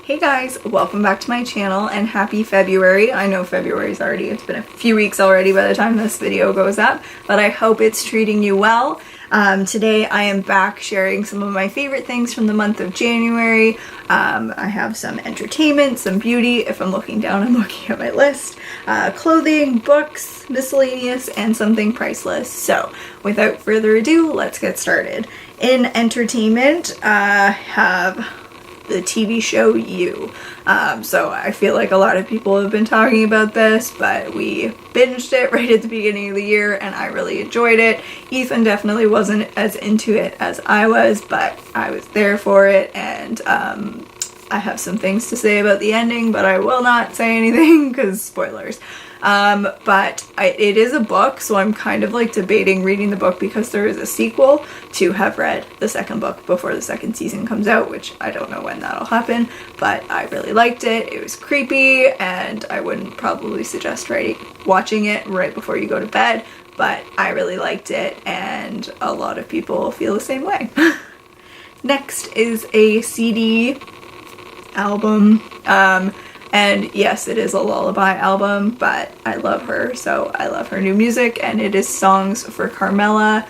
Hey guys, welcome back to my channel and happy February. I know February's already, it's been a few weeks already by the time this video goes up, but I hope it's treating you well. Today I am back sharing some of my favorite things from the month of January. I have some entertainment, some beauty. If I'm looking down, I'm looking at my list. Clothing, books, miscellaneous, and something priceless. So without further ado, let's get started. In entertainment, I have the TV show You. So I feel like a lot of people have been talking about this, but we binged it right at the beginning of the year and I really enjoyed it. Ethan definitely wasn't as into it as I was, but I was there for it, and I have some things to say about the ending, but I will not say anything because spoilers. But it is a book, so I'm kind of like debating reading the book because there is a sequel to have read the second book before the second season comes out, which I don't know when that'll happen, but I really liked it. It was creepy, and I wouldn't probably suggest watching it right before you go to bed, but I really liked it, and a lot of people feel the same way. Next is a CD album. And yes, it is a lullaby album, but I love her, so I love her new music, and it is Songs for Carmela.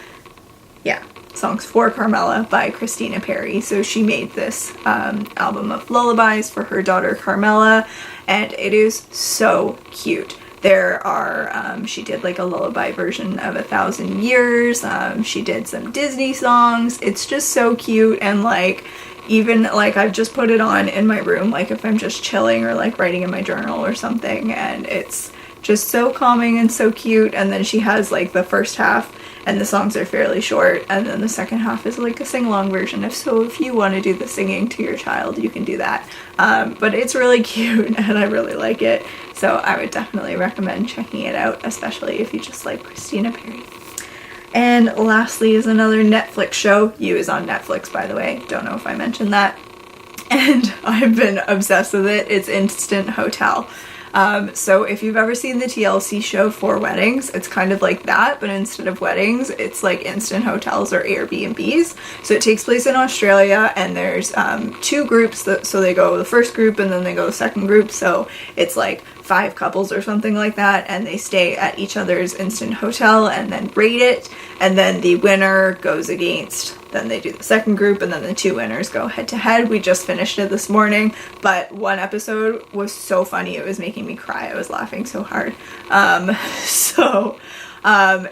Yeah, Songs for Carmela by Christina Perri. So she made this album of lullabies for her daughter Carmela, and it is so cute. There are, she did like a lullaby version of 1,000 Years, she did some Disney songs. It's just so cute, and like, even like I've just put it on in my room, like if I'm just chilling or like writing in my journal or something, and it's just so calming and so cute. And then she has like the first half and the songs are fairly short, and then the second half is like a sing-along version. If you want to do the singing to your child, you can do that. But it's really cute and I really like it, so I would definitely recommend checking it out, especially if you just like Christina Perri. And lastly is another Netflix show. You is on Netflix, by the way. Don't know if I mentioned that. And I've been obsessed with it. It's Instant Hotel. So if you've ever seen the TLC show For Weddings, it's kind of like that, but instead of weddings, it's like instant hotels or Airbnbs. So it takes place in Australia, and there's two groups, so they go the first group and then they go the second group. So it's like 5 couples or something like that, and they stay at each other's instant hotel and then rate it, and then the winner goes against, then they do the second group, and then the 2 winners go head to head. We just finished it this morning, but one episode was so funny, it was making me cry. I was laughing so hard.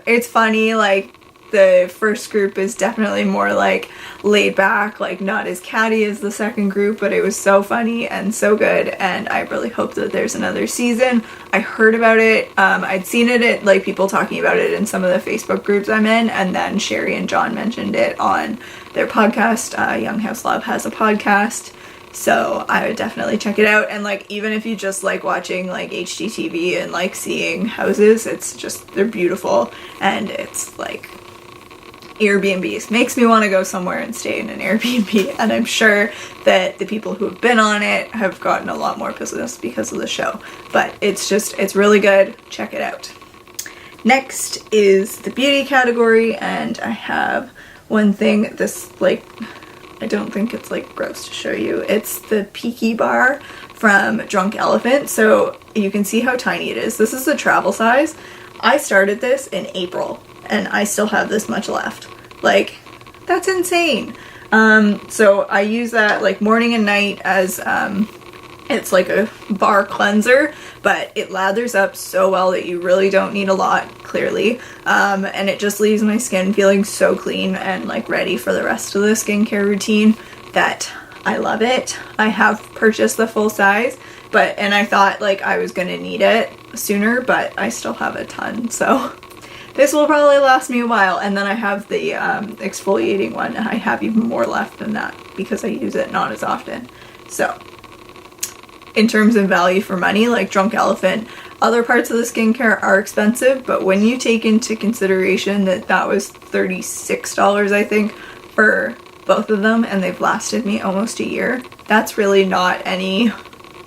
It's funny. Like, the first group is definitely more like laid back, like not as catty as the second group, but it was so funny and so good, and I really hope that there's another season. I heard about it, I'd seen it at like people talking about it in some of the Facebook groups I'm in, and then Sherry and John mentioned it on their podcast. Young House Love has a podcast, so I would definitely check it out. And like, even if you just like watching like HGTV and like seeing houses, it's just, they're beautiful, and it's like Airbnbs. Makes me want to go somewhere and stay in an Airbnb, and I'm sure that the people who have been on it have gotten a lot more business because of the show, but it's really good. Check it out. Next is the beauty category, and I have one thing, this like, I don't think it's like gross to show you. It's the Peaky Bar from Drunk Elephant. So you can see how tiny it is. This is the travel size. I started this in April and I still have this much left. Like, that's insane. So I use that like morning and night as it's like a bar cleanser, but it lathers up so well that you really don't need a lot, clearly. And it just leaves my skin feeling so clean and like ready for the rest of the skincare routine that I love it. I have purchased the full size, and I thought like I was gonna need it sooner, but I still have a ton, so this will probably last me a while. And then I have the exfoliating one, and I have even more left than that because I use it not as often. So in terms of value for money, like Drunk Elephant, other parts of the skincare are expensive, but when you take into consideration that was $36, I think, for both of them, and they've lasted me almost a year, that's really not any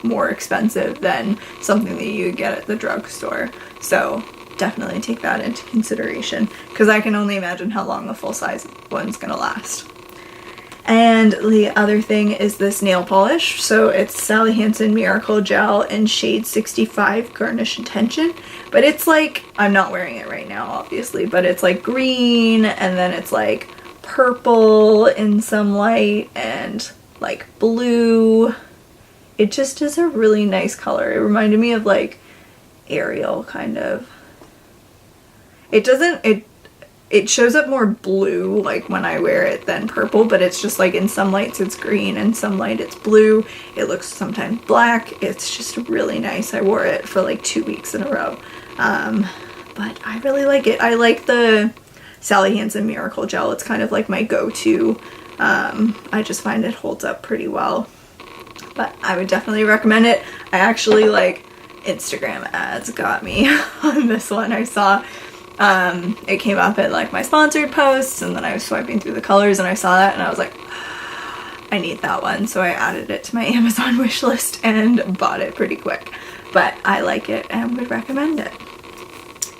more expensive than something that you get at the drugstore. So definitely take that into consideration, because I can only imagine how long the full-size one's gonna last. And the other thing is this nail polish. So it's Sally Hansen Miracle Gel in shade 65 Garnish Attention. But it's like, I'm not wearing it right now, obviously, but it's like green, and then it's like purple in some light, and like blue. It just is a really nice color. It reminded me of like Ariel, kind of. It shows up more blue like when I wear it than purple, but it's just like in some lights it's green and some light it's blue. It looks sometimes black. It's just really nice. I wore it for like 2 weeks in a row. But I really like it. I like the Sally Hansen Miracle Gel. It's kind of like my go-to. I just find it holds up pretty well. But I would definitely recommend it. I actually like Instagram ads got me on this one. I saw it came up at like my sponsored posts, and then I was swiping through the colors and I saw that and I was like, I need that one. So I added it to my Amazon wish list and bought it pretty quick. But I like it and would recommend it.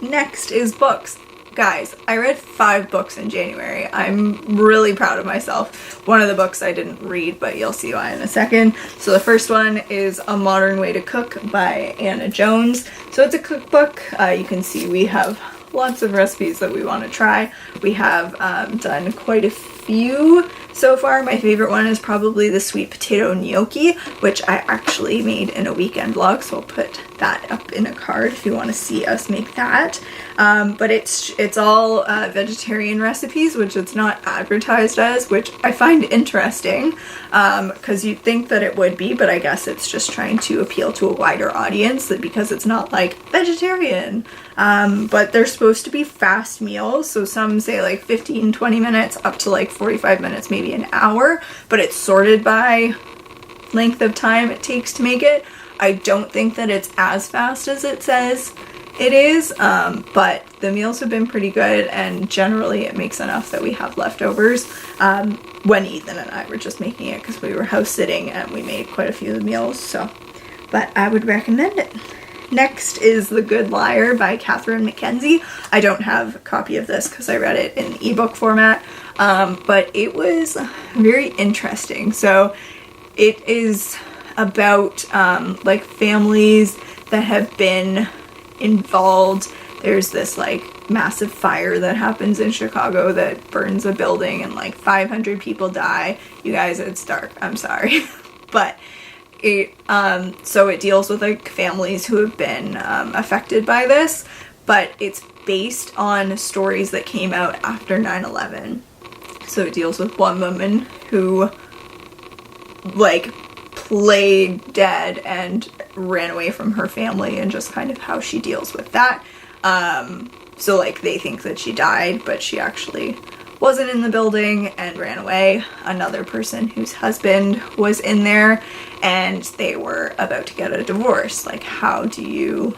Next is books. Guys, I read 5 books in January. I'm really proud of myself. One of the books I didn't read, but you'll see why in a second. So the first one is A Modern Way to Cook by Anna Jones. So it's a cookbook. You can see we have lots of recipes that we want to try. We have done quite a few so far. My favorite one is probably the sweet potato gnocchi, which I actually made in a weekend vlog, so I'll put that up in a card if you want to see us make that. But it's all vegetarian recipes, which it's not advertised as, which I find interesting, because you'd think that it would be, but I guess it's just trying to appeal to a wider audience, because it's not like vegetarian. But they're supposed to be fast meals, so some say like 15-20 minutes up to like 45 minutes, maybe an hour, but it's sorted by length of time it takes to make it. I don't think that it's as fast as it says it is, but the meals have been pretty good, and generally it makes enough that we have leftovers when Ethan and I were just making it because we were house sitting and we made quite a few of the meals. So, but I would recommend it. Next is The Good Liar by Catherine Mackenzie. I don't have a copy of this because I read it in ebook format, but it was very interesting. So it is about like families that have been involved. There's this like massive fire that happens in Chicago that burns a building and like 500 people die. You guys, it's dark. I'm sorry. But so it deals with like families who have been affected by this, but it's based on stories that came out after 9/11. So it deals with one woman who like played dead and ran away from her family, and just kind of how she deals with that. So like they think that she died, but she actually wasn't in the building and ran away. Another person whose husband was in there and they were about to get a divorce. Like, how do you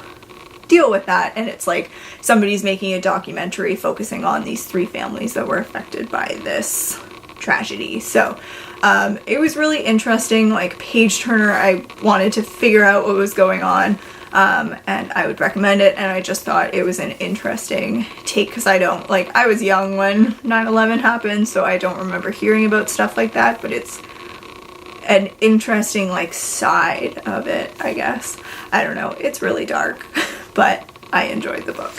deal with that? And it's like somebody's making a documentary focusing on these 3 families that were affected by this tragedy. So it was really interesting, like page turner. I wanted to figure out what was going on, and I would recommend it. And I just thought it was an interesting take, because I was young when 9/11 happened, so I don't remember hearing about stuff like that, but it's an interesting like side of it, I guess. I don't know, it's really dark, but I enjoyed the book.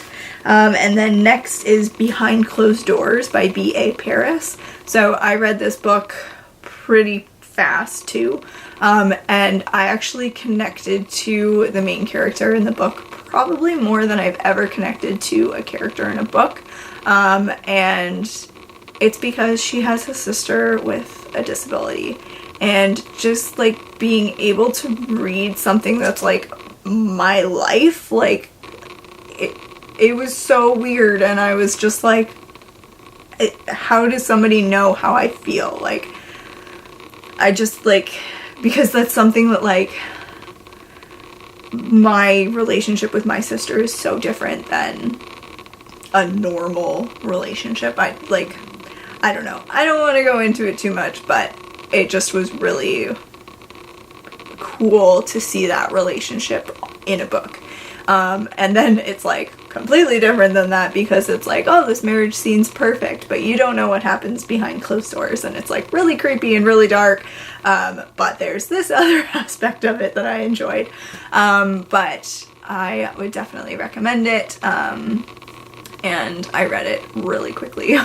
And then next is Behind Closed Doors by B.A. Paris. So I read this book pretty fast too, and I actually connected to the main character in the book probably more than I've ever connected to a character in a book, and it's because she has a sister with a disability, and just like being able to read something that's like my life, like it was so weird, and I was just like, how does somebody know how I feel? Like, I just like, because that's something that like, my relationship with my sister is so different than a normal relationship. I don't know. I don't want to go into it too much, but it just was really cool to see that relationship in a book. And then it's like completely different than that, because it's like, oh, this marriage scene's perfect, but you don't know what happens behind closed doors, and it's like really creepy and really dark. But there's this other aspect of it that I enjoyed. But I would definitely recommend it. And I read it really quickly.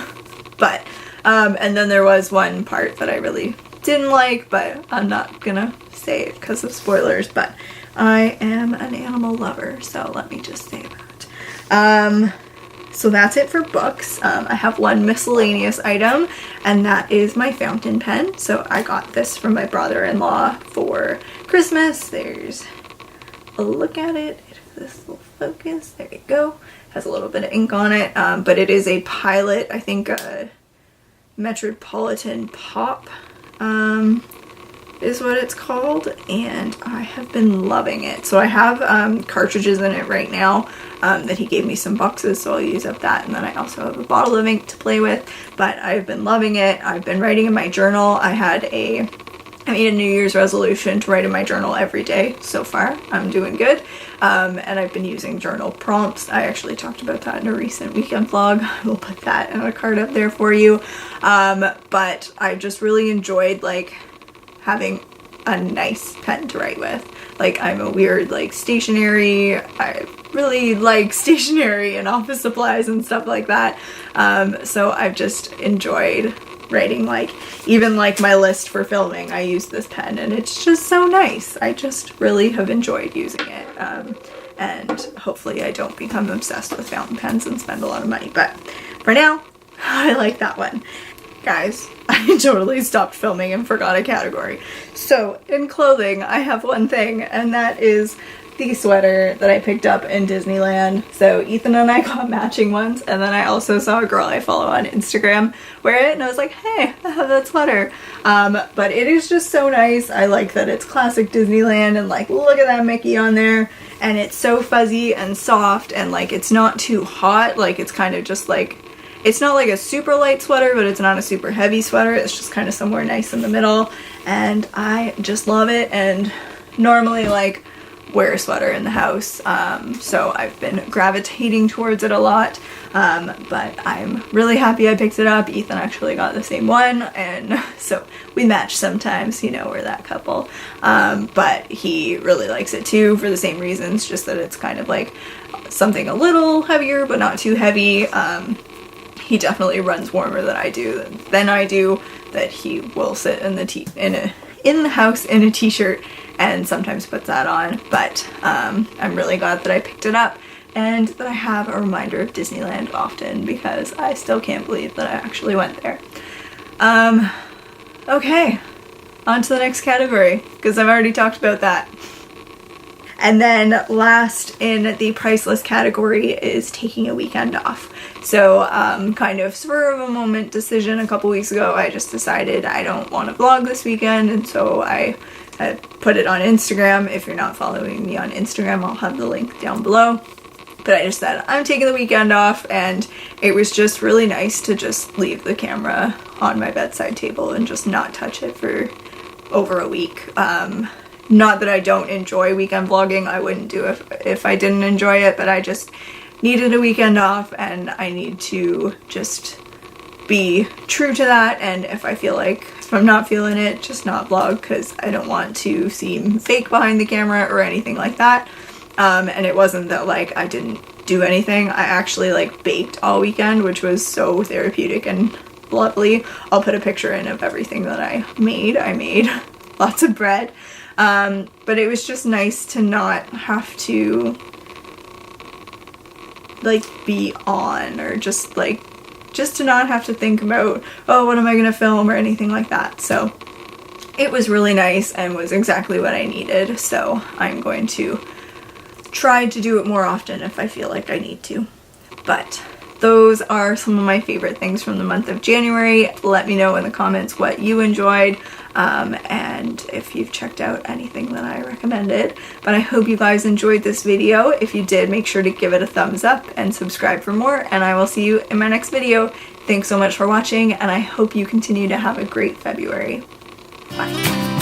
But, and then there was one part that I really didn't like, but I'm not gonna say it because of spoilers, but I am an animal lover, so let me just say that. So that's it for books. I have one miscellaneous item, and that is my fountain pen. So I got this from my brother-in-law for Christmas. There's a look at it. This will focus. There you go. Has a little bit of ink on it, but it is a Pilot, I think Metropolitan Pop is what it's called, and I have been loving it. So I have cartridges in it right now that he gave me some boxes, so I'll use up that, and then I also have a bottle of ink to play with, but I've been loving it. I've been writing in my journal. I made a New Year's resolution to write in my journal every day. So far, I'm doing good. And I've been using journal prompts. I actually talked about that in a recent weekend vlog. I will put that in a card up there for you. But I just really enjoyed like having a nice pen to write with. Like, I'm a weird like stationery. I really like stationery and office supplies and stuff like that. So I've just enjoyed writing, like, even like my list for filming, I use this pen, and it's just so nice. I just really have enjoyed using it, and hopefully I don't become obsessed with fountain pens and spend a lot of money, but for now, I like that one. Guys, I totally stopped filming and forgot a category. So in clothing, I have one thing, and that is the sweater that I picked up in Disneyland. So Ethan and I got matching ones, and then I also saw a girl I follow on Instagram wear it, and I was like, hey, I have that sweater. But it is just so nice. I like that it's classic Disneyland, and like, look at that Mickey on there, and it's so fuzzy and soft, and like, it's not too hot. Like, it's kind of just like, it's not like a super light sweater, but it's not a super heavy sweater. It's just kind of somewhere nice in the middle, and I just love it. And normally, like, wear a sweater in the house, so I've been gravitating towards it a lot, but I'm really happy I picked it up. Ethan actually got the same one, and so we match sometimes, you know, we're that couple, but he really likes it too for the same reasons, just that it's kind of like something a little heavier but not too heavy. He definitely runs warmer than I do, that he will sit in the house in a t-shirt and sometimes puts that on, but I'm really glad that I picked it up and that I have a reminder of Disneyland often, because I still can't believe that I actually went there. Okay, on to the next category, because I've already talked about that. And then last in the priceless category is taking a weekend off. So kind of spur of a moment decision a couple weeks ago, I just decided I don't want to vlog this weekend, and so I put it on Instagram. If you're not following me on Instagram, I'll have the link down below. But I just said I'm taking the weekend off, and it was just really nice to just leave the camera on my bedside table and just not touch it for over a week. Not that I don't enjoy weekend vlogging, I wouldn't do it if I didn't enjoy it, but I just needed a weekend off, and I need to just be true to that, and if I'm not feeling it, just not vlog, because I don't want to seem fake behind the camera or anything like that. And it wasn't that like I didn't do anything. I actually like baked all weekend, which was so therapeutic and lovely. I'll put a picture in of everything that I made. I made lots of bread. But it was just nice to not have to like be on, or just to not have to think about, oh, what am I gonna film or anything like that. So it was really nice and was exactly what I needed. So I'm going to try to do it more often if I feel like I need to. But those are some of my favorite things from the month of January. Let me know in the comments what you enjoyed, and if you've checked out anything that I recommended. But I hope you guys enjoyed this video. If you did, make sure to give it a thumbs up and subscribe for more, and I will see you in my next video. Thanks so much for watching, and I hope you continue to have a great February. Bye.